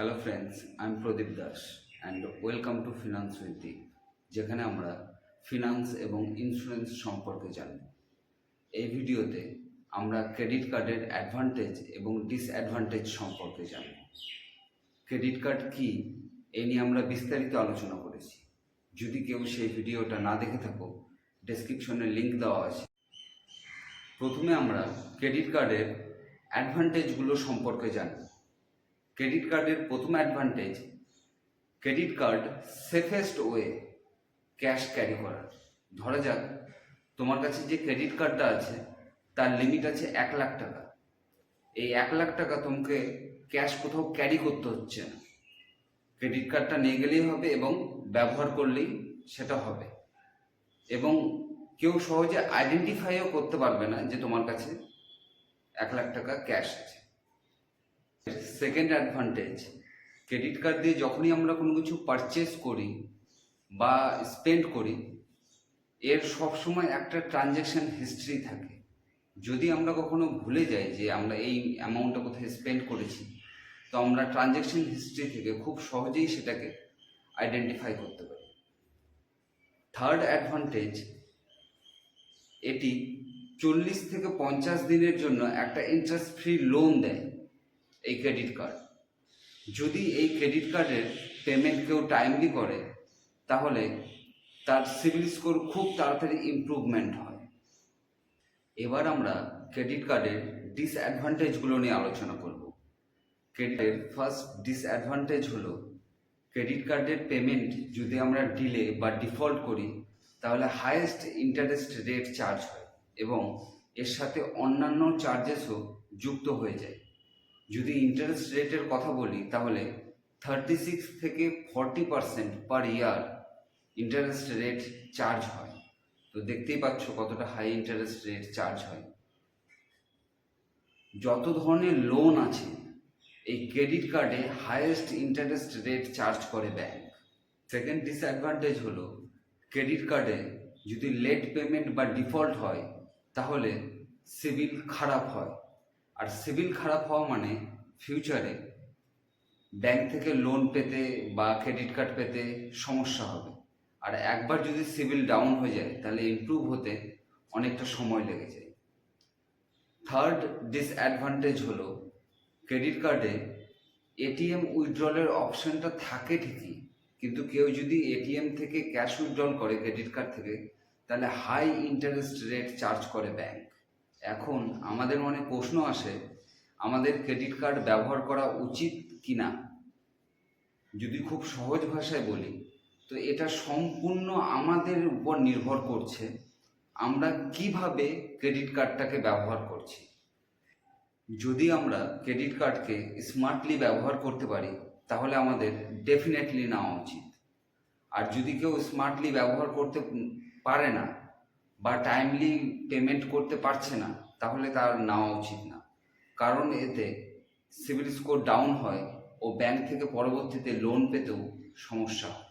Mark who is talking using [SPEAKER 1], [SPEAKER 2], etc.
[SPEAKER 1] Hello friends, I am Pradeep Das and welcome to finance with Deep, যেখানে আমরা finance এবং insurance সম্পর্কে জানব। এই ভিডিওতে আমরা ক্রেডিট কার্ডের অ্যাডভান্টেজ এবং ডিসঅ্যাডভান্টেজ সম্পর্কে জানব। ক্রেডিট কার্ড কি এই নিয়ে আমরা বিস্তারিত আলোচনা করেছি। যদি কেউ সেই ভিডিওটা না দেখে থাকো, ডেসক্রিপশনে লিঙ্ক দেওয়া আছে। প্রথমে আমরা ক্রেডিট কার্ডের অ্যাডভান্টেজগুলো সম্পর্কে জানব। ক্রেডিট কার্ডের প্রথম advantage, credit card safest way cash carry করার। ধরা যাক তোমার কাছে যে ক্রেডিট কার্ডটা আছে তার লিমিট আছে 1,00,000 টাকা। এই 1,00,000 টাকা তোমাকে ক্যাশ কোথাও ক্যারি করতে হচ্ছে না, ক্রেডিট কার্ডটা নিয়ে গেলেই হবে এবং ব্যবহার করলেই সেটা হবে, এবং কেউ সহজে আইডেন্টিফাইও করতে পারবে না যে তোমার কাছে 1,00,000 টাকা ক্যাশ আছে। সেকেন্ড অ্যাডভান্টেজ, ক্রেডিট কার্ড দিয়ে যখনই আমরা কোনো কিছু পারচেস করি বা স্পেন্ড করি, এর সবসময় একটা ট্রানজ্যাকশন হিস্ট্রি থাকে। যদি আমরা কখনো ভুলে যাই যে আমরা এই অ্যামাউন্টটা কোথায় স্পেন্ড করেছি, তো আমরা ট্রানজ্যাকশন হিস্ট্রি থেকে খুব সহজেই সেটাকে আইডেন্টিফাই করতে পারি। থার্ড অ্যাডভান্টেজ, এটি 40 থেকে 50 দিনের জন্য একটা ইন্টারেস্ট ফ্রি লোন দেয় এই ক্রেডিট কার্ড। যদি এই ক্রেডিট কার্ডের পেমেন্ট কেউ টাইমলি করে তাহলে তার সিবিল স্কোর খুব তাড়াতাড়ি ইমপ্রুভমেন্ট হয়। এবার আমরা ক্রেডিট কার্ডের ডিসঅ্যাডভান্টেজগুলো নিয়ে আলোচনা করব। ক্রেডিটের ফার্স্ট ডিসঅ্যাডভান্টেজ হলো, ক্রেডিট কার্ডের পেমেন্ট যদি আমরা ডিলে বা ডিফল্ট করি তাহলে হাইয়েস্ট ইন্টারেস্ট রেট চার্জ হয় এবং এর সাথে অন্যান্য চার্জেসও যুক্ত হয়ে যায়। যদি ইন্টারেস্ট রেটের কথা বলি তাহলে 36 থেকে 40% পার ইয়ার ইন্টারেস্ট রেট চার্জ হয়। তো দেখতেই পাচ্ছ কতটা হাই ইন্টারেস্ট রেট চার্জ হয়। যত ধরনের লোন আছে এই ক্রেডিট কার্ডে হাইয়েস্ট ইন্টারেস্ট রেট চার্জ করে ব্যাংক। সেকেন্ড ডিসঅ্যাডভান্টেজ হলো, ক্রেডিট কার্ডে যদি লেট পেমেন্ট বা ডিফল্ট হয় তাহলে সিবিল খারাপ হয়, আর সিবিল খারাপ হওয়া মানে ফিউচারে ব্যাংক থেকে লোন পেতে বা ক্রেডিট কার্ড পেতে সমস্যা হবে। আর একবার যদি সিবিল ডাউন হয়ে যায় তাহলে ইমপ্রুভ হতে অনেকটা সময় লেগে যায়। থার্ড ডিসঅ্যাডভান্টেজ হলো, ক্রেডিট কার্ডে এটিএম উইথড্রলের অপশানটা থাকে ঠিকই, কিন্তু কেউ যদি এটিএম থেকে ক্যাশ উইথড্রল করে ক্রেডিট কার্ড থেকে তাহলে হাই ইন্টারেস্ট রেট চার্জ করে ব্যাংক। এখন আমাদের মনে প্রশ্ন আসে, আমাদের ক্রেডিট কার্ড ব্যবহার করা উচিত কি না? যদি খুব সহজ ভাষায় বলি তো এটা সম্পূর্ণ আমাদের উপর নির্ভর করছে আমরা কিভাবে ক্রেডিট কার্ডটাকে ব্যবহার করছি। যদি আমরা ক্রেডিট কার্ডকে স্মার্টলি ব্যবহার করতে পারি তাহলে আমাদের ডেফিনেটলি নেওয়া উচিত। আর যদি কেউ স্মার্টলি ব্যবহার করতে পারে না বা টাইমলি পেমেন্ট করতে পারছে না তাহলে তার নেওয়া উচিত না, কারণ এতে সিবিল স্কোর ডাউন হয় ও ব্যাংক থেকে পরবর্তীতে লোন পেতেও সমস্যা হয়।